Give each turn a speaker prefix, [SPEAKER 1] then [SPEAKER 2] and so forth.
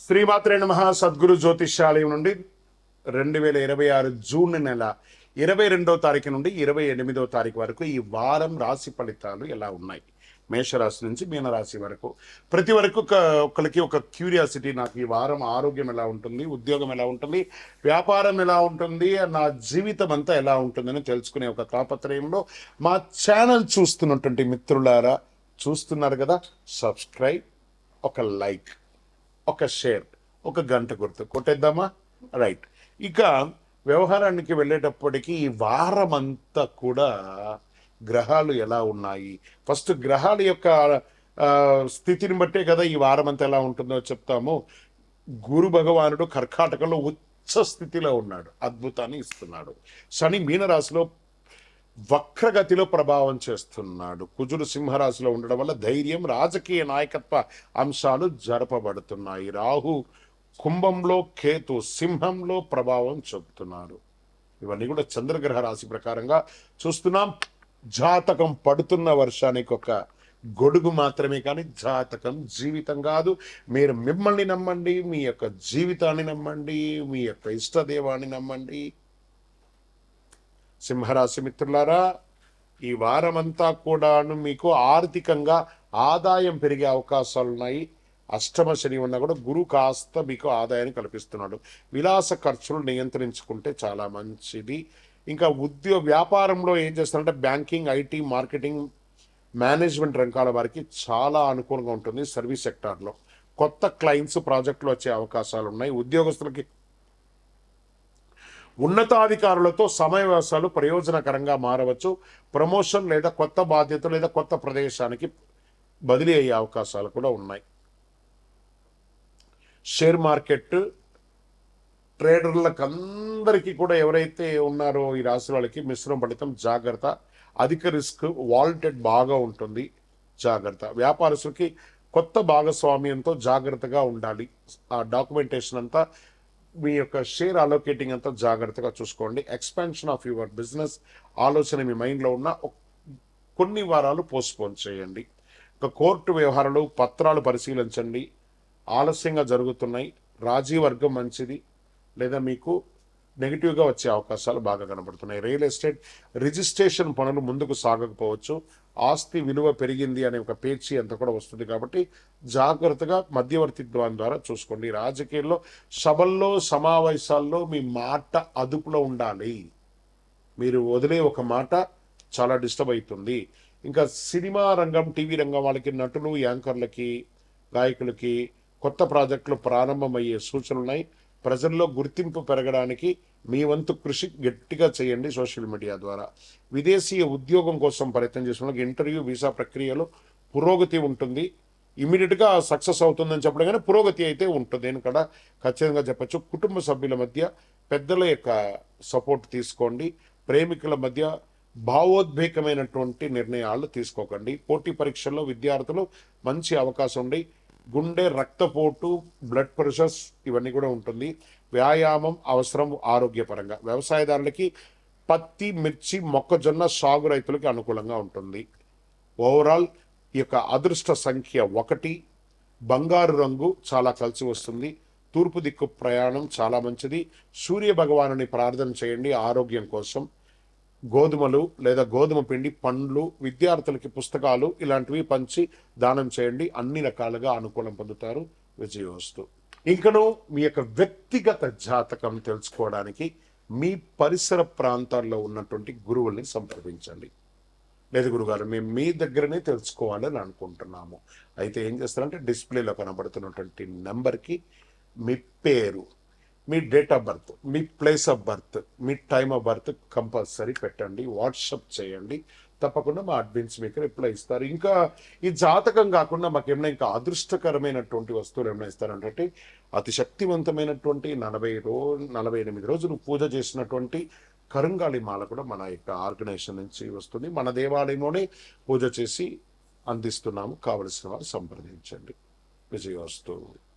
[SPEAKER 1] శ్రీమాత్రే నమః. సద్గురు జ్యోతిష్యాలయం నుండి 2026 జూన్ నెల 22వ తారీఖు నుండి 28వ తారీఖు వరకు ఈ వారం రాశి ఫలితాలు ఎలా ఉన్నాయి, మేషరాశి నుంచి మీనరాశి వరకు. ప్రతి వరకు ఒకరికి ఒక క్యూరియాసిటీ, నాకు ఈ వారం ఆరోగ్యం ఎలా ఉంటుంది, ఉద్యోగం ఎలా ఉంటుంది, వ్యాపారం ఎలా ఉంటుంది, నా జీవితం అంతా ఎలా ఉంటుందని తెలుసుకునే ఒక తాపత్రయంలో మా ఛానల్ చూస్తున్నటువంటి మిత్రులారా, చూస్తున్నారు కదా, సబ్స్క్రైబ్, ఒక లైక్, ఒక షేర్, ఒక గంట గుర్తు కొట్టేద్దామా? రైట్. ఇక వ్యవహారానికి వెళ్ళేటప్పటికీ ఈ వారం అంతా కూడా గ్రహాలు ఎలా ఉన్నాయి, ఫస్ట్ గ్రహాల యొక్క స్థితిని బట్టే కదా ఈ వారం అంతా ఎలా ఉంటుందో చెప్తాము. గురు భగవానుడు కర్కాటకంలో ఉచ్చ స్థితిలో ఉన్నాడు, అద్భుతాన్ని ఇస్తున్నాడు. శని మీనరాశిలో వక్రగతిలో ప్రభావం చేస్తున్నాడు. కుజుడు సింహరాశిలో ఉండడం వల్ల ధైర్యం, రాజకీయ నాయకత్వ అంశాలు జరపబడుతున్నాయి. రాహు కుంభంలో, కేతు సింహంలో ప్రభావం చూపుతున్నారు. ఇవన్నీ కూడా చంద్రగ్రహ రాశి ప్రకారంగా చూస్తున్నాం. జాతకం పడుతున్న వర్షానికి ఒక గొడుగు మాత్రమే, కానీ జాతకం జీవితం కాదు. మీరు మిమ్మల్ని నమ్మండి, మీ యొక్క జీవితాన్ని నమ్మండి, మీ యొక్క ఇష్టదేవాన్ని నమ్మండి. సింహరాశి మిత్రులారా, ఈ వారమంతా కూడాను మీకు ఆర్థికంగా ఆదాయం పెరిగే అవకాశాలు ఉన్నాయి. అష్టమ శని ఉన్నా కూడా గురు కాస్త మీకు ఆదాయాన్ని కల్పిస్తున్నాడు. విలాస ఖర్చులు నియంత్రించుకుంటే చాలా మంచిది. ఇంకా వ్యాపారంలో ఏం చేస్తారంటే బ్యాంకింగ్, ఐటీ, మార్కెటింగ్, మేనేజ్మెంట్ రంగాల వారికి చాలా అనుకూలంగా ఉంటుంది. సర్వీస్ సెక్టార్లో కొత్త క్లయింట్స్, ప్రాజెక్టులు వచ్చే అవకాశాలు ఉన్నాయి. ఉద్యోగస్తులకి ఉన్నతాధికారులతో సమావేశాలు ప్రయోజనకరంగా మారవచ్చు. ప్రమోషన్ లేదా కొత్త బాధ్యత లేదా కొత్త ప్రదేశానికి బదిలీ అయ్యే అవకాశాలు కూడా ఉన్నాయి. షేర్ మార్కెట్ ట్రేడర్లకు అందరికీ కూడా, ఎవరైతే ఉన్నారో ఈ రాశి వాళ్ళకి మిశ్రమ ఫలితం, జాగ్రత్త. అధిక రిస్క్, వాల్టెడ్ బాగా ఉంటుంది, జాగ్రత్త. వ్యాపారస్తులకి కొత్త భాగస్వామ్యంతో జాగ్రత్తగా ఉండాలి. ఆ డాక్యుమెంటేషన్ అంతా, మీ యొక్క షేర్ అలోకేటింగ్ అంతా జాగ్రత్తగా చూసుకోండి. ఎక్స్పాన్షన్ ఆఫ్ యువర్ బిజినెస్ ఆలోచన మీ మైండ్లో ఉన్న కొన్ని వారాలు పోస్ట్పోన్ చేయండి. ఒక కోర్టు వ్యవహారాలు, పత్రాలు పరిశీలించండి, ఆలస్యంగా జరుగుతున్నాయి. రాజీ వర్గం మంచిది, లేదా మీకు నెగిటివ్గా వచ్చే అవకాశాలు బాగా కనబడుతున్నాయి. రియల్ ఎస్టేట్ రిజిస్ట్రేషన్ పనులు ముందుకు సాగకపోవచ్చు. ఆస్తి విలువ పెరిగింది అనే ఒక పేచీ అంతా కూడా వస్తుంది, కాబట్టి జాగ్రత్తగా మధ్యవర్తిత్వం ద్వారా చూసుకోండి. రాజకీయాల్లో, సభల్లో, సమావేశాల్లో మీ మాట అదుపులో ఉండాలి. మీరు వదిలే ఒక మాట చాలా డిస్టర్బ్ అవుతుంది. ఇంకా సినిమా రంగం, టీవీ రంగం వాళ్ళకి, నటులు, యాంకర్లకి, గాయకులకి కొత్త ప్రాజెక్టులు ప్రారంభమయ్యే సూచనలు ఉన్నాయి. ప్రజల్లో గుర్తింపు పెరగడానికి మీ వంతు కృషి గట్టిగా చేయండి సోషల్ మీడియా ద్వారా. విదేశీయ ఉద్యోగం కోసం ప్రయత్నం చేసిన ఇంటర్వ్యూ, వీసా ప్రక్రియలో పురోగతి ఉంటుంది. ఇమీడియట్గా సక్సెస్ అవుతుందని చెప్పడం కానీ పురోగతి అయితే ఉంటుంది అని కూడా ఖచ్చితంగా చెప్పచ్చు. కుటుంబ సభ్యుల మధ్య పెద్దల యొక్క సపోర్ట్ తీసుకోండి. ప్రేమికుల మధ్య భావోద్వేగమైనటువంటి నిర్ణయాలు తీసుకోకండి. పోటీ పరీక్షల్లో విద్యార్థులు మంచి అవకాశం ఉండి, గుండె, రక్తపోటు, బ్లడ్ ప్రెషర్స్ ఇవన్నీ కూడా ఉంటుంది. వ్యాయామం అవసరం ఆరోగ్యపరంగా. వ్యవసాయదారులకి పత్తి, మిర్చి, మొక్కజొన్న సాగు రైతులకి అనుకూలంగా ఉంటుంది. ఓవరాల్ ఈ యొక్క అదృష్ట సంఖ్య 1. బంగారు రంగు చాలా కలిసి వస్తుంది. తూర్పు దిక్కు ప్రయాణం చాలా మంచిది. సూర్య భగవానుని ప్రార్థన చేయండి ఆరోగ్యం కోసం. గోధుమలు లేదా గోధుమ పిండి, పండ్లు, విద్యార్థులకి పుస్తకాలు ఇలాంటివి పంచి దానం చేయండి. అన్ని రకాలుగా అనుకూలం పొందుతారు. విజయోస్తు. ఇంకను మీ యొక్క వ్యక్తిగత జాతకం తెలుసుకోవడానికి మీ పరిసర ప్రాంతాల్లో ఉన్నటువంటి గురువుల్ని సంప్రదించండి. లేదు గురుగారు, మేము మీ దగ్గరనే తెలుసుకోవాలని అనుకుంటున్నాము, అయితే ఏం చేస్తారంటే డిస్ప్లేలో కనబడుతున్నటువంటి నెంబర్కి మీ పేరు, మీ డేట్ ఆఫ్ బర్త్, మీ ప్లేస్ ఆఫ్ బర్త్, మీ టైమ్ ఆఫ్ బర్త్ కంపల్సరీ పెట్టండి. వాట్సప్ చేయండి, తప్పకుండా మా అడ్మిన్స్ మీకు రిప్లై ఇస్తారు. ఇంకా ఈ జాతకం కాకుండా మాకు ఏమైనా ఇంకా అదృష్టకరమైనటువంటి వస్తువులు ఏమైనా ఇస్తారంటే, అతి శక్తివంతమైనటువంటి 48 రోజులు పూజ చేసినటువంటి కరుంగాళి మాల కూడా మన యొక్క ఆర్గనైజేషన్ నుంచి వస్తుంది. మన దేవాలయంలోనే పూజ చేసి అందిస్తున్నాము. కావలసిన వారు సంప్రదించండి. విజయోస్తు.